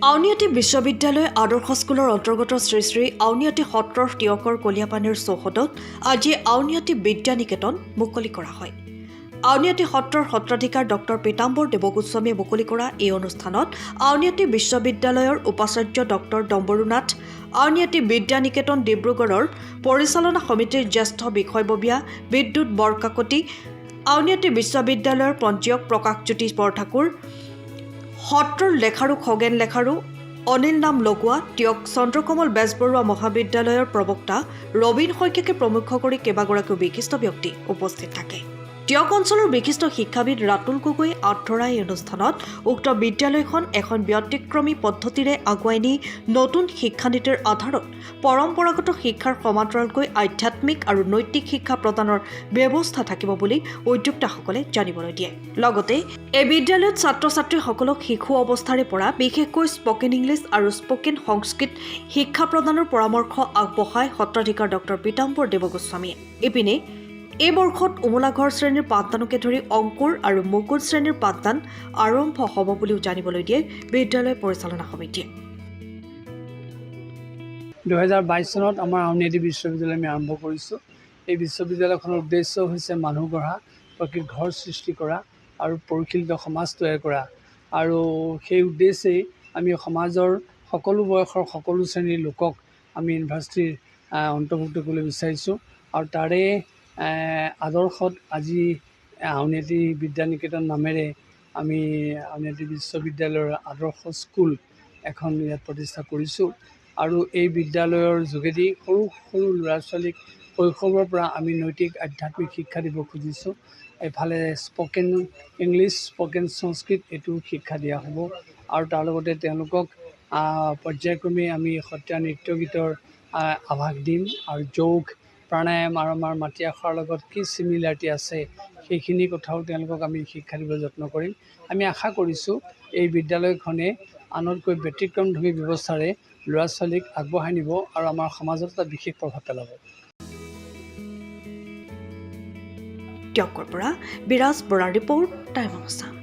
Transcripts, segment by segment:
আউনীআটী বিশ্ববিদ্যালয় আদৰ্শ স্কুলৰ অন্তৰ্গত শ্ৰী শ্ৰী আউনীআটী সত্ৰৰ টিয়কৰ কলীয়াপানীৰ চৌহদত আজি আউনীআটী বিদ্যা নিকেতন মুকলি কৰা হয়। আউনীআটী সত্ৰৰ সত্ৰাধিকাৰ ডক্টৰ পীতাম্বৰ দেৱগোস্বামীয়ে মুকলি কৰা এই অনুষ্ঠানত আউনীআটী বিশ্ববিদ্যালয়ৰ উপাচাৰ্য ডক্টৰ ডম্বৰুনাথ, আউনীআটী বিদ্যা নিকেতন ডিব্ৰুগড়ৰ পৰিচালনা সমিতিৰ জ্যেষ্ঠ বিষয়ববীয়া বিদ্যুৎ বৰকাকতি, আউনীআটী বিশ্ববিদ্যালয়ৰ পঞ্জীয়ক প্ৰকাশজ্যোতি বৰঠাকুৰ, সত্ৰৰ লেখাৰু খগেন লেখাৰু, অনিল নাম লগোৱা, টিয়ক চন্দ্ৰকমল বেজবৰুৱা মহাবিদ্যালয়ৰ প্ৰবক্তা ৰবীন শইকীয়াকে প্ৰমুখ কৰি কেইবাগৰাকীও বিশিষ্ট ব্যক্তি উপস্থিত থাকে। টিয়ক অঞ্চলৰ বিশিষ্ট শিক্ষাবিদ ৰাতুল গগৈ আঠধৰা এই অনুষ্ঠানত উক্ত বিদ্যালয়খন এখন ব্যতিক্ৰমী পদ্ধতিৰে আগুৱাই নি নতুন শিক্ষানীতিৰ আধাৰত পৰম্পৰাগত শিক্ষাৰ সমান্তৰালকৈ আধ্যাত্মিক আৰু নৈতিক শিক্ষা প্ৰদানৰ ব্যৱস্থা থাকিব বুলি উদ্যোক্তাসকলে জানিবলৈ দিয়ে। লগতে এই বিদ্যালয়ত ছাত্ৰ ছাত্ৰীসকলক শিশু অৱস্থাৰে পৰা বিশেষকৈ স্পকেন ইংলিছ আৰু স্পকেন সংস্কৃত শিক্ষা প্ৰদানৰ পৰামৰ্শ আগবঢ়ায় সত্ৰাধিকাৰ ডক্টৰ পীতাম্বৰ দেৱগোস্বামীয়ে। ইপিনে এই বৰ্ষত উমলাঘৰ শ্ৰেণীৰ পাঠদানকে ধৰি অংকুৰ আৰু মুকুল শ্ৰেণীৰ পাঠদান আৰম্ভ হ'ব বুলিও জানিবলৈ দিয়ে বিদ্যালয় পৰিচালনা সমিতিয়ে। 2022 চনত আমাৰ আউনীআটী বিশ্ববিদ্যালয় আমি আৰম্ভ কৰিছোঁ। এই বিশ্ববিদ্যালয়খনৰ উদ্দেশ্য হৈছে মানুহ গঢ়া, প্ৰকৃত ঘৰ সৃষ্টি কৰা আৰু পৰিশীলিত সমাজ তৈয়াৰ কৰা। আৰু সেই উদ্দেশ্যেই আমি সমাজৰ সকলো বয়সৰ সকলো শ্ৰেণীৰ লোকক আমি ইউনিভাৰ্চিটিৰ অন্তৰ্ভুক্ত কৰিবলৈ বিচাৰিছোঁ। আৰু তাৰে আদৰ্শত আজি আউনীআটী বিদ্যা নিকেতন নামেৰে আমি আউনীআটী বিশ্ববিদ্যালয়ৰ আদৰ্শ স্কুল এখন ইয়াত প্ৰতিষ্ঠা কৰিছোঁ। আৰু এই বিদ্যালয়ৰ যোগেদি সৰু সৰু ল'ৰা ছোৱালীক শৈশৱৰ পৰা আমি নৈতিক আধ্যাত্মিক শিক্ষা দিব খুজিছোঁ। এফালে স্পকেন ইংলিছ, স্পকেন সংস্কৃত এইটো শিক্ষা দিয়া হ'ব। আৰু তাৰ লগতে তেওঁলোকক পৰ্যায়ক্ৰমে আমি সত্ৰীয়া নৃত্য গীতৰ আভাস দিম আৰু যোগ, প্ৰাণায়াম আৰু আমাৰ মাটি আখৰাৰ লগত কি চিমিলাৰিটি আছে সেইখিনি কথাও তেওঁলোকক আমি শিক্ষা দিব যত্ন কৰিম। আমি আশা কৰিছোঁ এই বিদ্যালয়খনে আনতকৈ ব্যতিক্ৰমধৰ্মী ব্যৱস্থাৰে ল'ৰা ছোৱালীক আগবঢ়াই নিব আৰু আমাৰ সমাজত এটা বিশেষ প্ৰভাৱ পেলাব। টিয়কৰ পৰা বিৰাজ বৰাৰ ৰিপৰ্ট, টাইম অফ আছাম।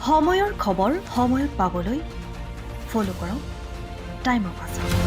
সময়ৰ খবৰ সময়ত পাবলৈ ফ'ল' কৰক টাইম অফ আছাম।